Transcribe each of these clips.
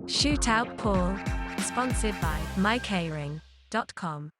Shootout Pool, sponsored by mycaring.com.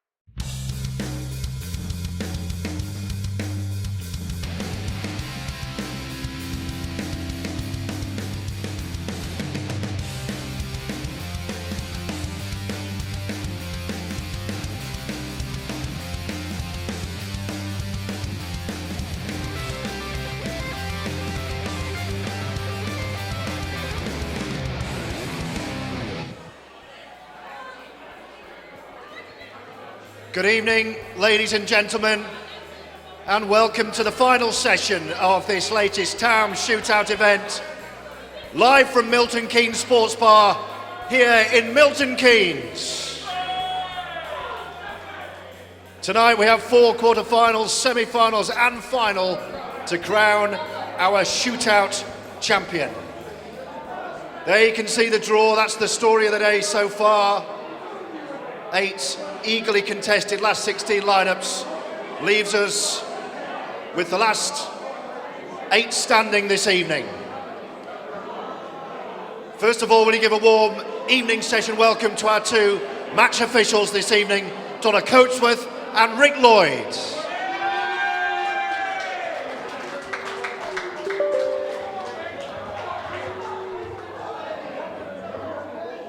Good evening, ladies and gentlemen, and welcome to the final session of this latest Taom Shootout event, live from Milton Keynes Sports Bar here in Milton Keynes. Tonight we have 4 quarter-finals, semi-finals and final to crown our shootout champion. There you can see the draw. That's the story of the day so far. 8 eagerly contested last 16 lineups leaves us with the last 8 standing this evening. First of all, we give a warm evening session welcome to our 2 match officials this evening, Donna Coatsworth and Rick Lloyd.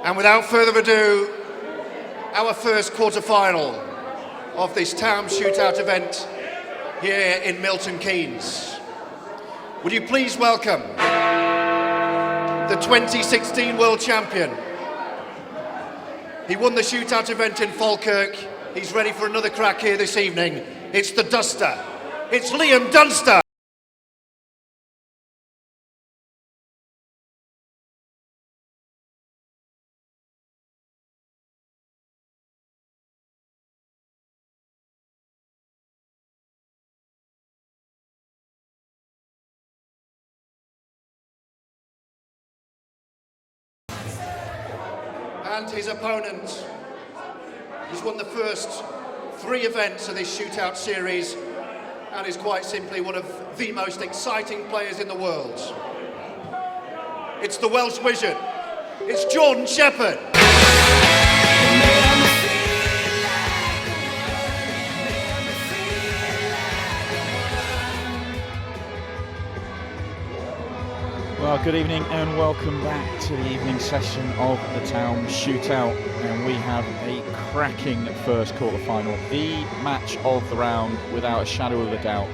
And without further ado, our first quarter-final of this Taom Shootout event here in Milton Keynes. Would you please welcome the 2016 World Champion. He won the shootout event in Falkirk. He's ready for another crack here this evening. It's the Duster. It's Liam Dunster. And his opponent, he's won the first 3 events of this shootout series and is quite simply one of the most exciting players in the world. It's the Welsh Wizard, it's Jordan Shepherd. Well, good evening and welcome back to the evening session of the Taom Shootout, and we have a cracking first quarter-final, the match of the round without a shadow of a doubt.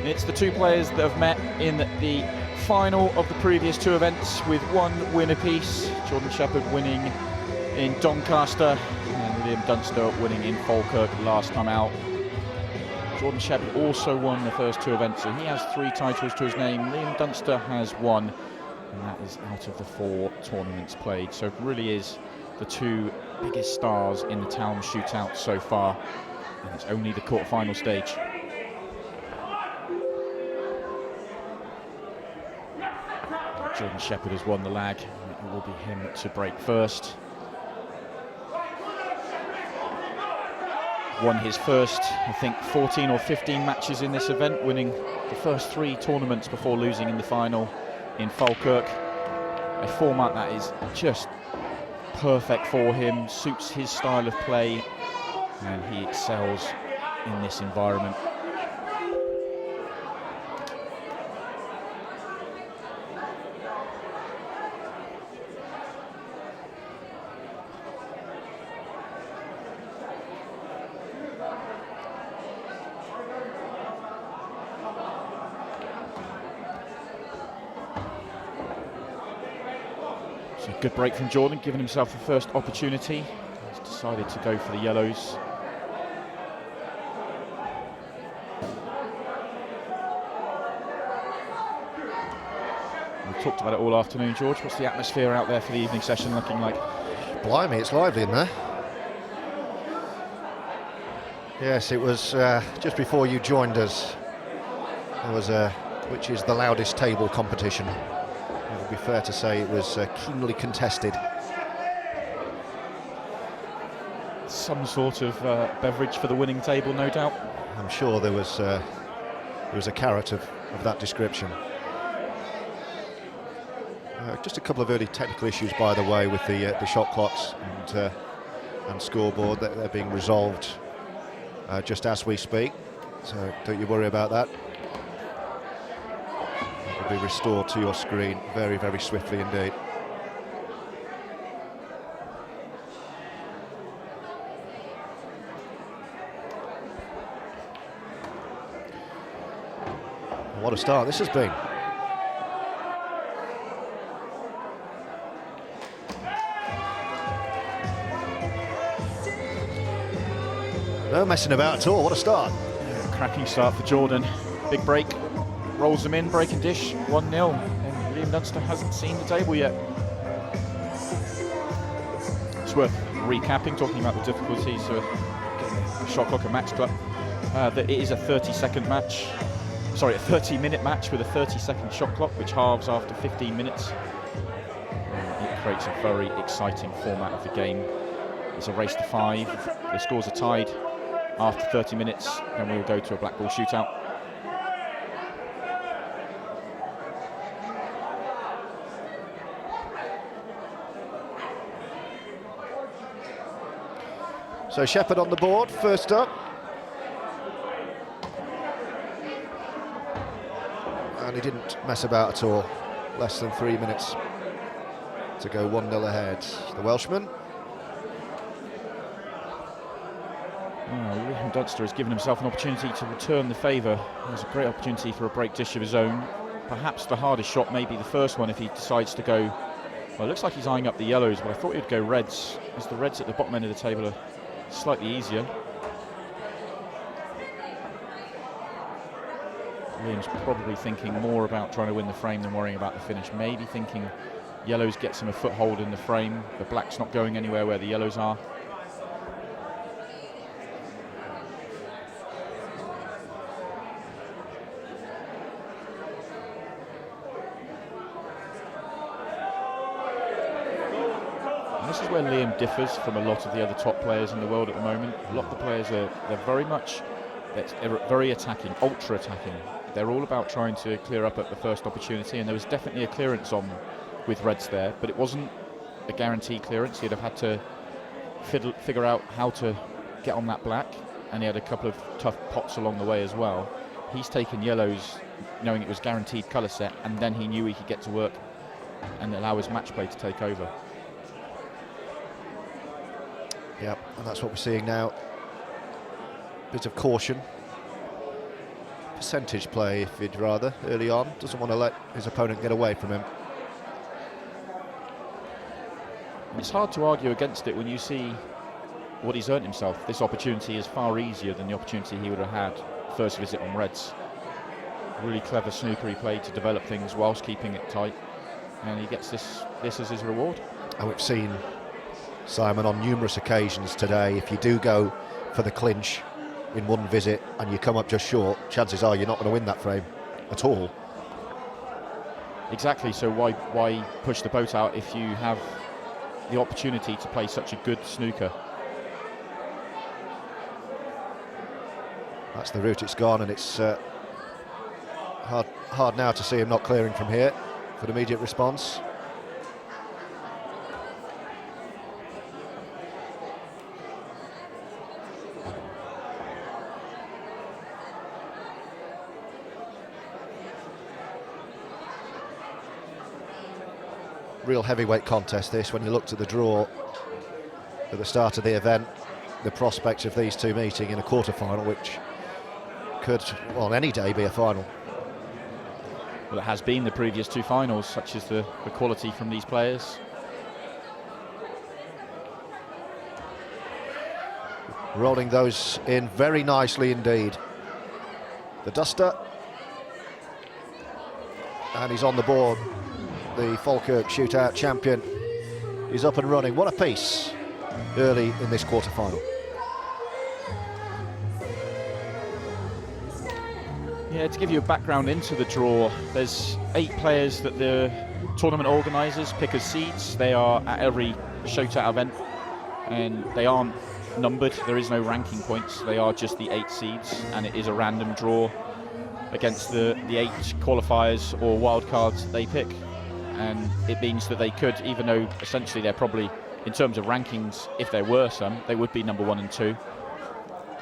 It's the 2 players that have met in the final of the previous 2 events with 1 win apiece, Jordan Shepherd winning in Doncaster and Liam Dunster winning in Falkirk last time out. Jordan Shepherd also won the first 2 events, so he has 3 titles to his name. Liam Dunster has 1, and that is out of the 4 tournaments played. So it really is the 2 biggest stars in the Taom Shootout so far, and it's only the quarter-final stage. Jordan Shepherd has won the lag, and it will be him to break first. Won his first, I think, 14 or 15 matches in this event, winning the first 3 tournaments before losing in the final in Falkirk. A format that is just perfect for him, suits his style of play, and he excels in this environment. Good break from Jordan, giving himself the first opportunity. He's decided to go for the yellows. We've talked about it all afternoon, George. What's the atmosphere out there for the evening session looking like? Blimey, it's lively in there. Yes, it was just before you joined us. There was which is the loudest table competition. It would be fair to say it was keenly contested. Some sort of beverage for the winning table, no doubt. I'm sure there was a carrot of that description. Just a couple of early technical issues, by the way, with the shot clocks and scoreboard. They're being resolved just as we speak, so don't you worry about that. It will be restored to your screen very, very swiftly indeed. What a start this has been. No messing about at all, what a start. Yeah, cracking start for Jordan. Big break, rolls them in, break and dish, 1-0. And Liam Dunster hasn't seen the table yet. It's worth recapping, talking about the difficulties of getting a shot clock and match clock. That it is a 30-second match. Sorry, a 30-minute match with a 30-second shot clock, which halves after 15 minutes. It creates a very exciting format of the game. It's a race to 5. The scores are tied after 30 minutes, then we'll go to a Blackball Shootout. So Shepherd on the board, first up. And he didn't mess about at all. Less than 3 minutes to go 1-0 ahead. The Welshman. Liam Dunster has given himself an opportunity to return the favour. There's a great opportunity for a break dish of his own. Perhaps the hardest shot may be the first one if he decides to go. Well, it looks like he's eyeing up the yellows, but I thought he'd go reds, as the reds at the bottom end of the table are slightly easier. Liam's probably thinking more about trying to win the frame than worrying about the finish. Maybe thinking yellows gets him a foothold in the frame. The black's not going anywhere where the yellows are. And this is where Liam differs from a lot of the other top players in the world at the moment. A lot of the players they're very attacking, ultra attacking. They're all about trying to clear up at the first opportunity, and there was definitely a clearance on with reds there, but it wasn't a guaranteed clearance. He'd have had to figure out how to get on that black, and he had a couple of tough pots along the way as well. He's taken yellows knowing it was guaranteed colour set, and then he knew he could get to work and allow his match play to take over. Yep, and that's what we're seeing now. Bit of caution. Percentage play, if you'd rather, early on. Doesn't want to let his opponent get away from him. And it's hard to argue against it when you see what he's earned himself. This opportunity is far easier than the opportunity he would have had first visit on reds. Really clever snooker he played to develop things whilst keeping it tight, and he gets this as his reward. And we've seen Simon on numerous occasions today, if you do go for the clinch in one visit and you come up just short, chances are you're not going to win that frame at all. Exactly, so why push the boat out if you have the opportunity to play such a good snooker? That's the route it's gone, and it's hard now to see him not clearing from here for an immediate response. Real heavyweight contest this. When you looked at the draw at the start of the event, the prospect of these two meeting in a quarter-final, which could, on any day, be a final. Well, it has been the previous two finals, such as the quality from these players. Rolling those in very nicely indeed. The Duster, and he's on the board. The Falkirk Shootout champion is up and running. What a piece early in this quarter-final. Yeah, to give you a background into the draw, there's 8 players that the tournament organisers pick as seeds. They are at every Shootout event, and they aren't numbered. There is no ranking points. They are just the 8 seeds, and it is a random draw against the 8 qualifiers or wildcards they pick. and it means that they could, even though essentially they're probably, in terms of rankings, if there were some, they would be number 1 and 2.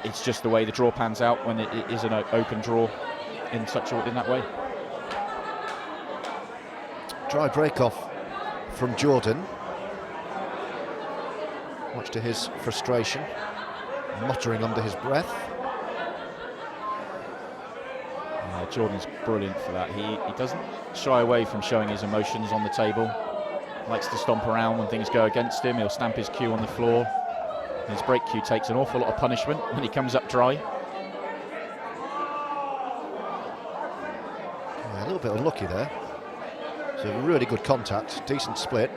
It's just the way the draw pans out when it is an open draw in that way. Dry break off from Jordan, much to his frustration, muttering under his breath. Jordan's brilliant for that. He doesn't shy away from showing his emotions on the table. Likes to stomp around when things go against him. He'll stamp his cue on the floor. His break cue takes an awful lot of punishment when he comes up dry. A little bit unlucky there. So really good contact, decent split.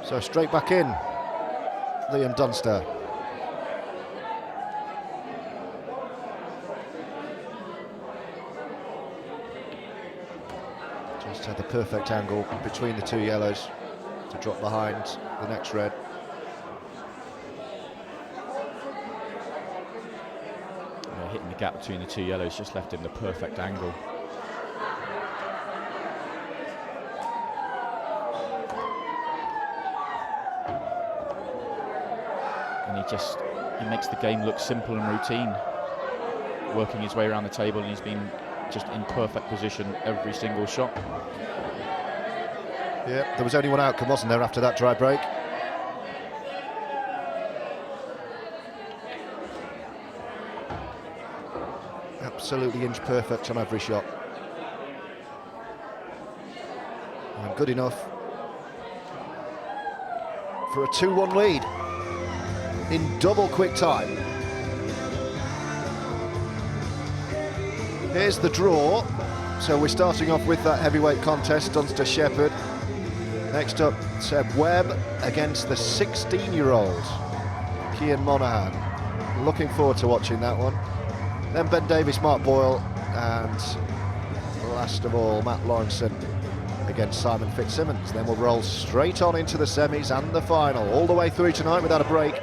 So straight back in, Liam Dunster. Just had the perfect angle between the 2 yellows to drop behind the next red. Hitting the gap between the 2 yellows just left him the perfect angle. He makes the game look simple and routine, working his way around the table, and he's been just in perfect position every single shot. Yeah, there was only one outcome, wasn't there, after that dry break? Absolutely inch perfect on every shot. And good enough for a 2-1 lead in double quick time. Here's the draw. So we're starting off with that heavyweight contest, Dunster Shepherd. Next up, Seb Webb against the 16-year-old Cian Monaghan. Looking forward to watching that one. Then Ben Davies, Mark Boyle, and last of all, Matt Lawrenson against Simon Fitzsimmons. Then we'll roll straight on into the semis and the final, all the way through tonight without a break.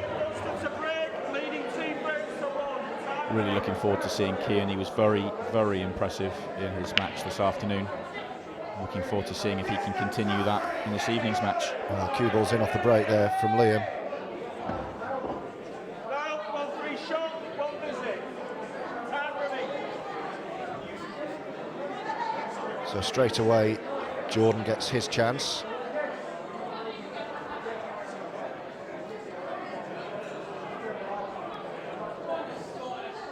Really looking forward to seeing Cian. He was very, very impressive in his match this afternoon. Looking forward to seeing if he can continue that in this evening's match. Cue ball's in off the break there from Liam. So straight away, Jordan gets his chance.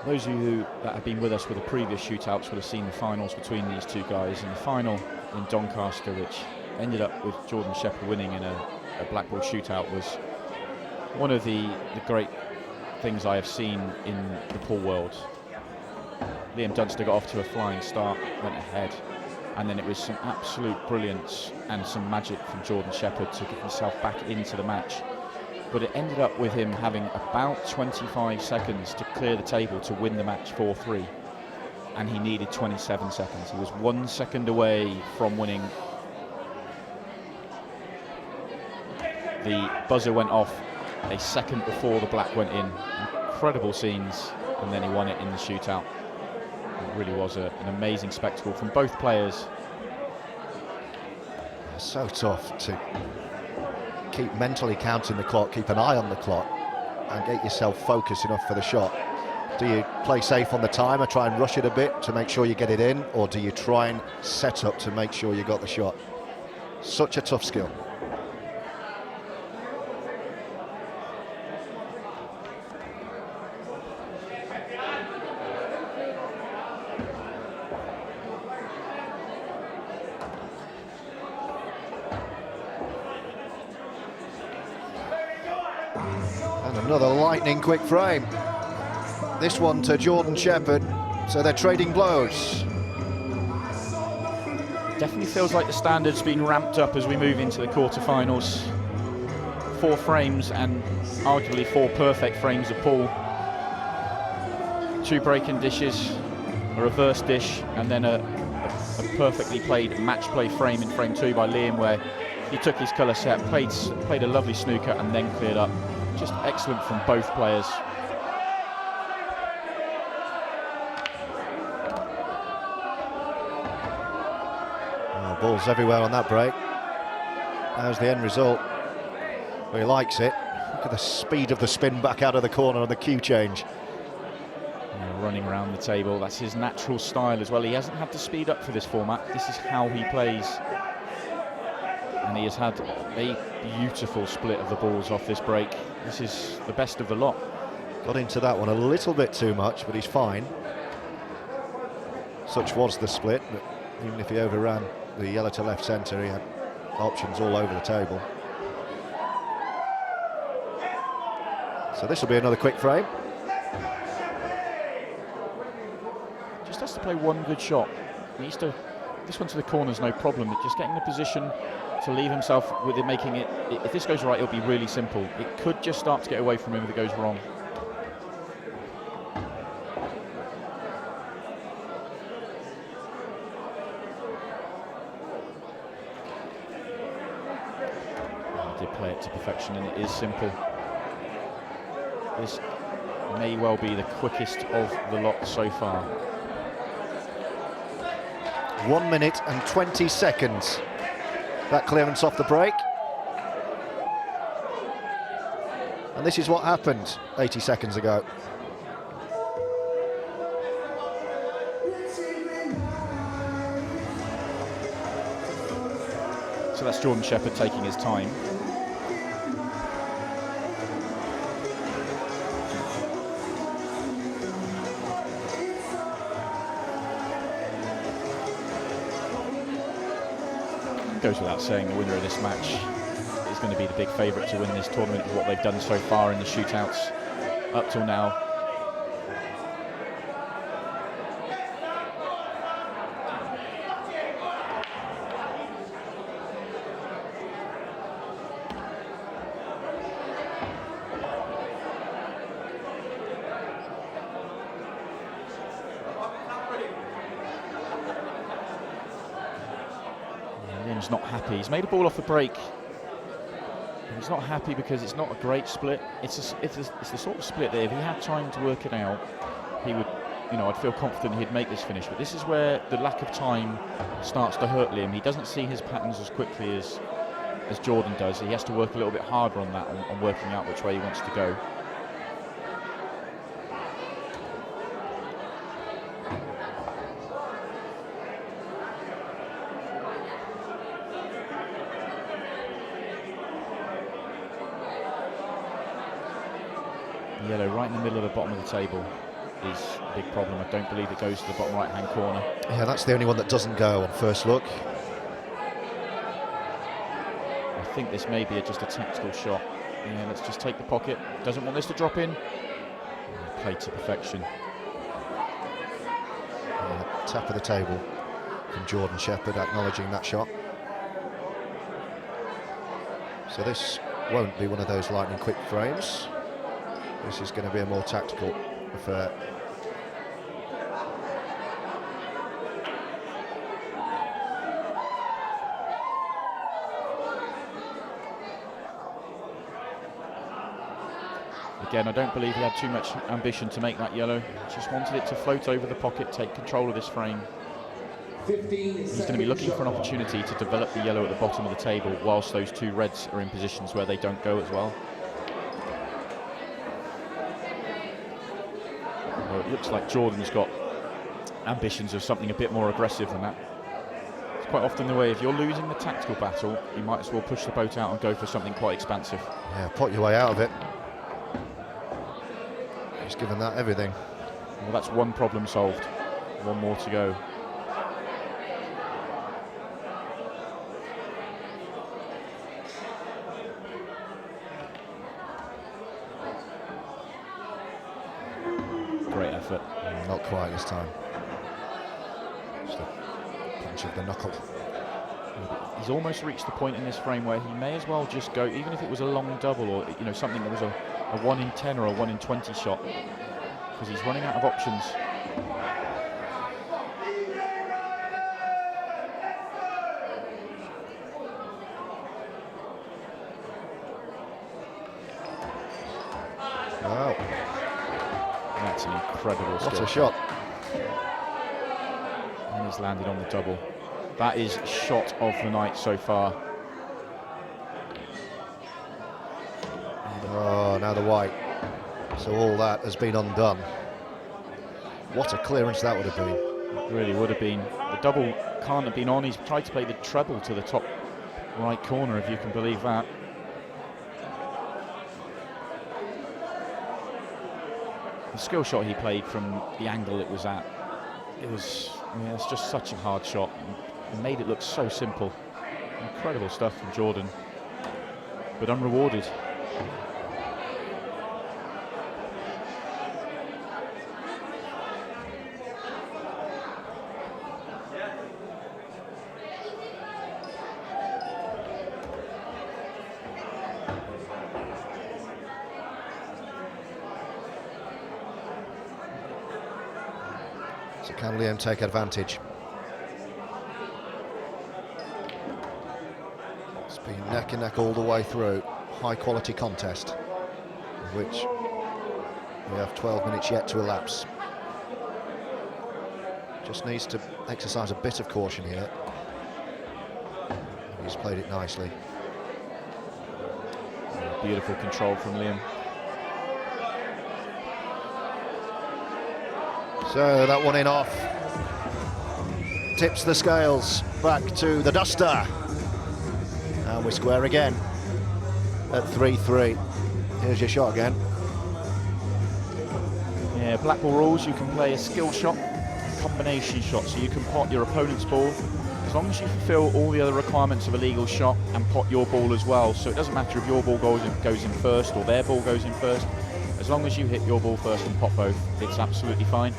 Those of you that have been with us with the previous shootouts would have seen the finals between these 2 guys, and the final in Doncaster, which ended up with Jordan Shepherd winning in a Blackball shootout, was one of the great things I have seen in the pool world. Liam Dunster got off to a flying start, went ahead, and then it was some absolute brilliance and some magic from Jordan Shepherd to get himself back into the match. But it ended up with him having about 25 seconds to clear the table to win the match 4-3, and he needed 27 seconds. He was 1 second away from winning. The buzzer went off a second before the black went in. Incredible scenes, and then he won it in the shootout. It really was an amazing spectacle from both players. So tough to keep mentally counting the clock, keep an eye on the clock, and get yourself focused enough for the shot. Do you play safe on the timer, try and rush it a bit to make sure you get it in, or do you try and set up to make sure you got the shot? Such a tough skill. Another lightning quick frame. This one to Jordan Shepherd, so they're trading blows. Definitely feels like the standard's been ramped up as we move into the quarterfinals. 4 frames and arguably 4 perfect frames of pool. 2 breaking dishes, a reverse dish, and then a perfectly played match play frame in frame 2 by Liam, where he took his colour set, played a lovely snooker and then cleared up. Just excellent from both players. Oh, balls everywhere on that break. How's the end result? Well, he likes it. Look at the speed of the spin back out of the corner on the cue change. Running around the table, that's his natural style as well. He hasn't had to speed up for this format. This is how he plays. And he has had a beautiful split of the balls off this break. This is the best of the lot. Got into that one a little bit too much, but he's fine. Such was the split, but even if he overran the yellow to left centre, he had options all over the table. So this will be another quick frame. Just has to play one good shot. He needs to, this one to the corner's no problem, but just getting the position to leave himself with it, making it, if this goes right, it'll be really simple. It could just start to get away from him if it goes wrong. He did play it to perfection, and it is simple. This may well be the quickest of the lot so far. 1 minute and 20 seconds. That clearance off the break. And this is what happened 80 seconds ago. So that's Jordan Shepherd taking his time. Goes without saying, the winner of this match is going to be the big favourite to win this tournament with what they've done so far in the shootouts up till now. Liam's not happy. He's made a ball off the break. He's not happy because it's not a great split. It's the sort of split that if he had time to work it out, he would, you know, I'd feel confident he'd make this finish. But this is where the lack of time starts to hurt Liam. He doesn't see his patterns as quickly as Jordan does. He has to work a little bit harder on that, on working out which way he wants to go. Yellow right in the middle of the bottom of the table is a big problem. I don't believe it goes to the bottom right hand corner. Yeah, that's the only one that doesn't go on first look. I think this may be just a tactical shot. Yeah, let's just take the pocket. Doesn't want this to drop in. Played to perfection. Yeah, tap of the table from Jordan Shepherd, acknowledging that shot. So this won't be one of those lightning quick frames. This is going to be a more tactical affair. Again, I don't believe he had too much ambition to make that yellow. Just wanted it to float over the pocket, take control of this frame. He's going to be looking for an opportunity to develop the yellow at the bottom of the table whilst those two reds are in positions where they don't go as well. It looks like Jordan's got ambitions of something a bit more aggressive than that. It's quite often the way, if you're losing the tactical battle, you might as well push the boat out and go for something quite expansive. Yeah, pot your way out of it. He's given that everything. Well, that's one problem solved. One more to go. Great effort. Not quite this time. Just a punch of the knuckle. He's almost reached the point in this frame where he may as well just go, even if it was a long double or something that was a 1 in 10 or a 1 in 20 shot, because he's running out of options. Wow. That's an incredible skill. What a shot. And he's landed on the double. That is shot of the night so far. Oh, now the white. So all that has been undone. What a clearance that would have been. It really would have been. The double can't have been on. He's tried to play the treble to the top right corner, if you can believe that. The skill shot he played from the angle it was at, it's just such a hard shot. And made it look so simple. Incredible stuff from Jordan, but unrewarded. So can Liam take advantage? It's been neck and neck all the way through. High quality contest, of which we have 12 minutes yet to elapse. Just needs to exercise a bit of caution here. He's played it nicely. Beautiful control from Liam. So that one in off. Tips the scales back to the Dunster. And we're square again at 3-3. Here's your shot again. Yeah, Blackball Rules, you can play a skill shot, a combination shot, so you can pot your opponent's ball as long as you fulfill all the other requirements of a legal shot and pot your ball as well. So it doesn't matter if your ball goes in first or their ball goes in first. As long as you hit your ball first and pot both, it's absolutely fine.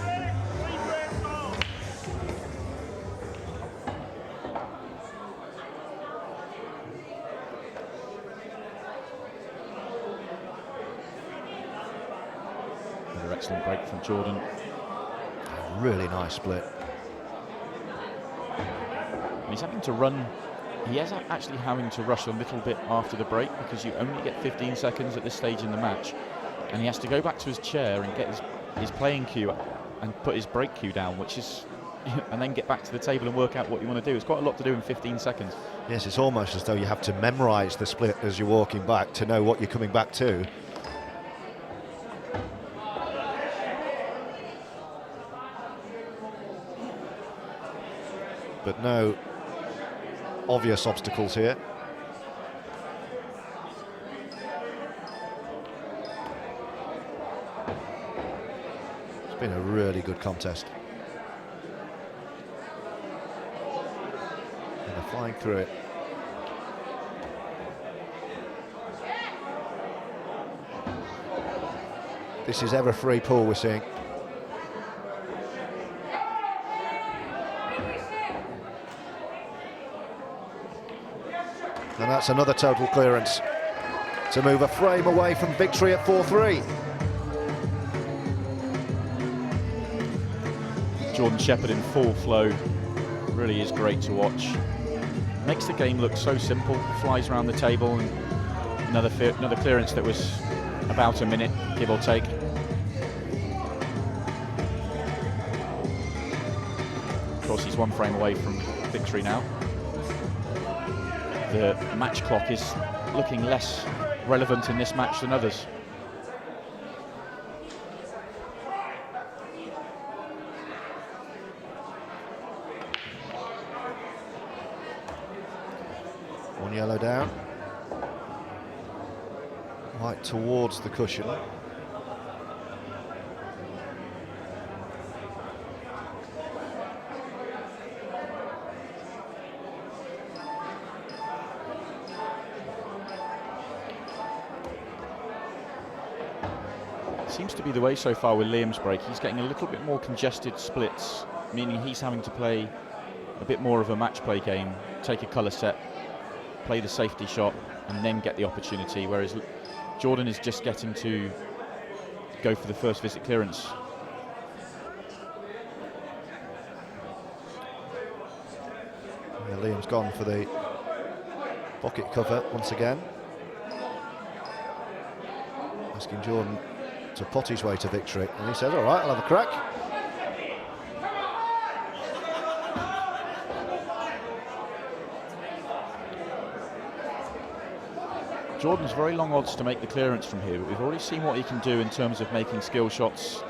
Excellent break from Jordan. A really nice split. And he's having to run. He is actually having to rush a little bit after the break because you only get 15 seconds at this stage in the match, and he has to go back to his chair and get his playing cue and put his break cue down, which is, and then get back to the table and work out what you want to do. It's quite a lot to do in 15 seconds. Yes, it's almost as though you have to memorise the split as you're walking back to know what you're coming back to. But no obvious obstacles here. It's been a really good contest. And they're flying through it. This is ever free pool we're seeing. And that's another total clearance to move a frame away from victory at 4-3. Jordan Shepherd in full flow really is great to watch. Makes the game look so simple. Flies around the table, and another clearance that was about a minute, give or take. Of course, he's one frame away from victory now. The match clock is looking less relevant in this match than others. One yellow down. White towards the cushion. Seems to be the way so far with Liam's break. He's getting a little bit more congested splits, meaning he's having to play a bit more of a match play game take a colour set, play the safety shot, and then get the opportunity, whereas Jordan is just getting to go for the first visit clearance. Yeah, Liam's gone for the pocket cover once again, asking Jordan to pot his way to victory, and he says, all right, I'll have a crack. Jordan's very long odds to make the clearance from here, but we've already seen what he can do in terms of making skill shots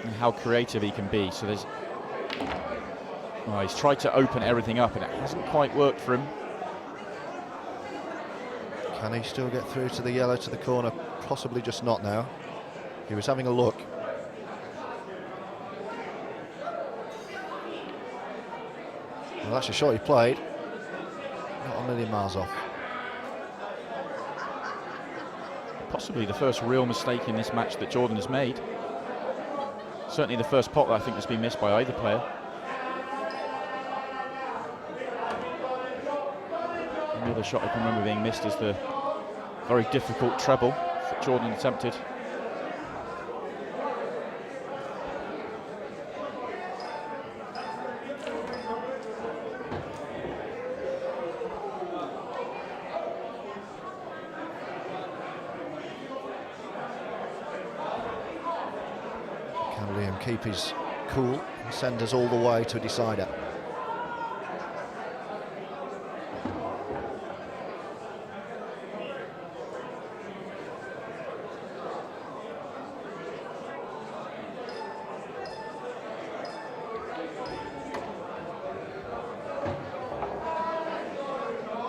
and how creative he can be. So he's tried to open everything up and it hasn't quite worked for him. Can he still get through to the yellow, to the corner? Possibly just not now. He was having a look. Well, that's a shot he played. Not a million miles off. Possibly the first real mistake in this match that Jordan has made. Certainly the first pot that I think has been missed by either player. The other shot I can remember being missed is the very difficult treble that Jordan attempted. Can Liam keep his cool and send us all the way to a decider?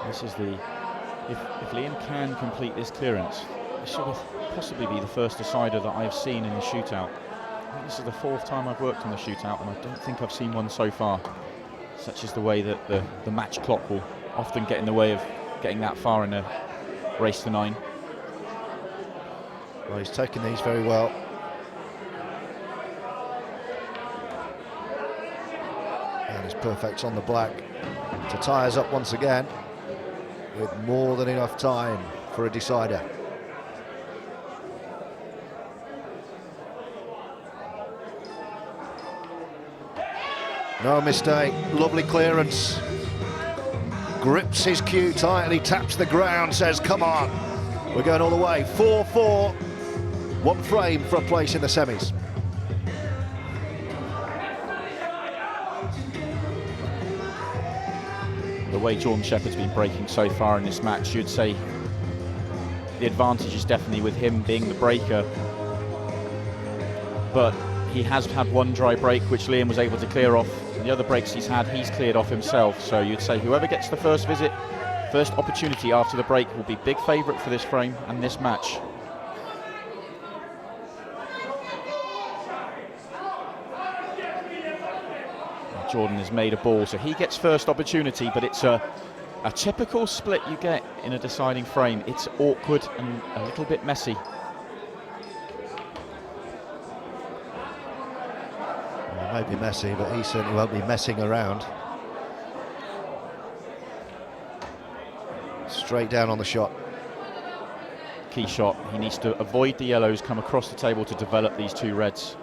This is the, if Liam can complete this clearance, this should possibly be the first decider that I've seen in the shootout. I think this is the fourth time I've worked on the shootout, and I don't think I've seen one so far. Such is the way that the match clock will often get in the way of getting that far in a race to 9. Well, he's taken these very well. And he's perfect on the black to tie us up once again, with more than enough time for a decider. No mistake, lovely clearance. Grips his cue tightly, taps the ground, says, come on. We're going all the way, 4-4. One frame for a place in the semis. The way Jordan Shepherd's been breaking so far in this match, you'd say the advantage is definitely with him being the breaker. But he has had one dry break, which Liam was able to clear off. The other breaks he's had, he's cleared off himself. So you'd say whoever gets the first visit, first opportunity after the break will be big favourite for this frame and this match. Jordan has made a ball, so he gets first opportunity, but it's a typical split you get in a deciding frame. It's awkward and a little bit messy. Well, it may be messy, but he certainly won't be messing around. Straight down on the shot. Key shot. He needs to avoid the yellows, come across the table to develop these two reds.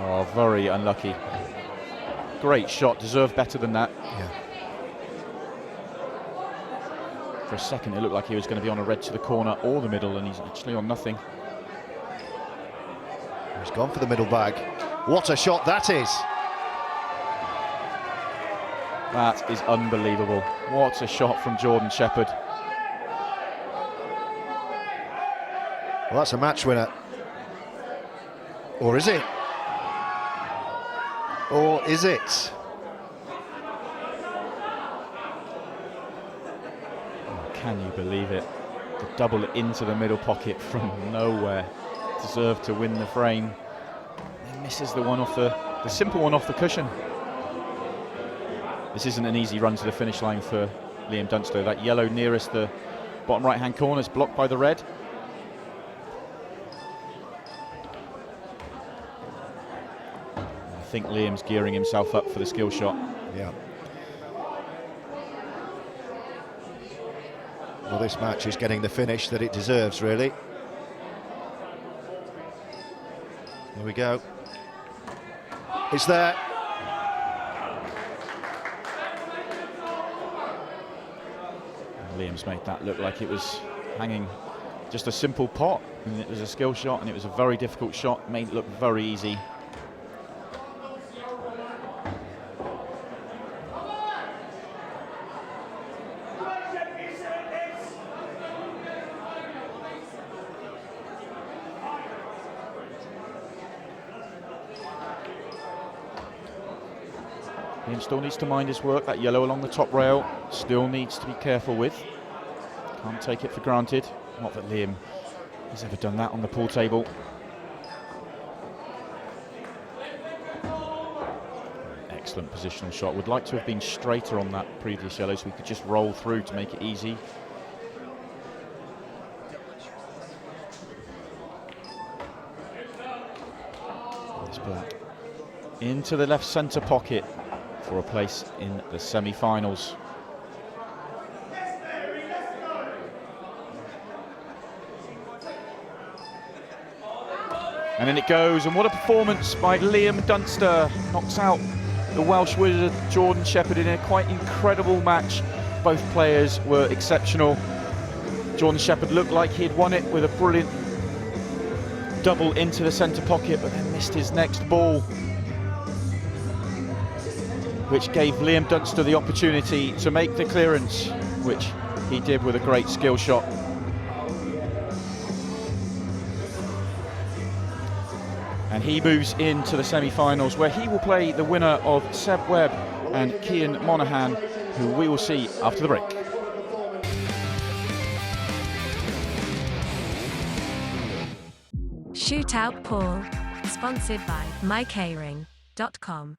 Oh, very unlucky. Great shot, deserved better than that. Yeah. For a second it looked like he was going to be on a red to the corner or the middle, and he's actually on nothing. He's gone for the middle bag. What a shot that is! That is unbelievable. What a shot from Jordan Shepherd. Well, that's a match winner. Or is it? Or is it? Oh, can you believe it? The double into the middle pocket from nowhere. Deserved to win the frame. He misses the one off the simple one off the cushion. This isn't an easy run to the finish line for Liam Dunster. That yellow nearest the bottom right hand corner is blocked by the red. think Liam's gearing himself up for the skill shot. Yeah. Well, this match is getting the finish that it deserves, really. Here we go. It's there. And Liam's made that look like it was hanging just a simple pot, and it was a skill shot, and it was a very difficult shot, made it look very easy. Liam still needs to mind his work. That yellow along the top rail still needs to be careful with. Can't take it for granted. Not that Liam has ever done that on the pool table. Excellent positional shot. Would like to have been straighter on that previous yellow so we could just roll through to make it easy. It's black. Into the left centre pocket for a place in the semi-finals. And in it goes, and what a performance by Liam Dunster. Knocks out the Welsh wizard Jordan Shepherd in a quite incredible match. Both players were exceptional. Jordan Shepherd looked like he had won it with a brilliant double into the centre pocket, but then missed his next ball, which gave Liam Dunster the opportunity to make the clearance, which he did with a great skill shot. And he moves into the semi-finals, where he will play the winner of Seb Webb and Cian Monaghan, who we will see after the break. Shootout Pool, sponsored by mycaring.com.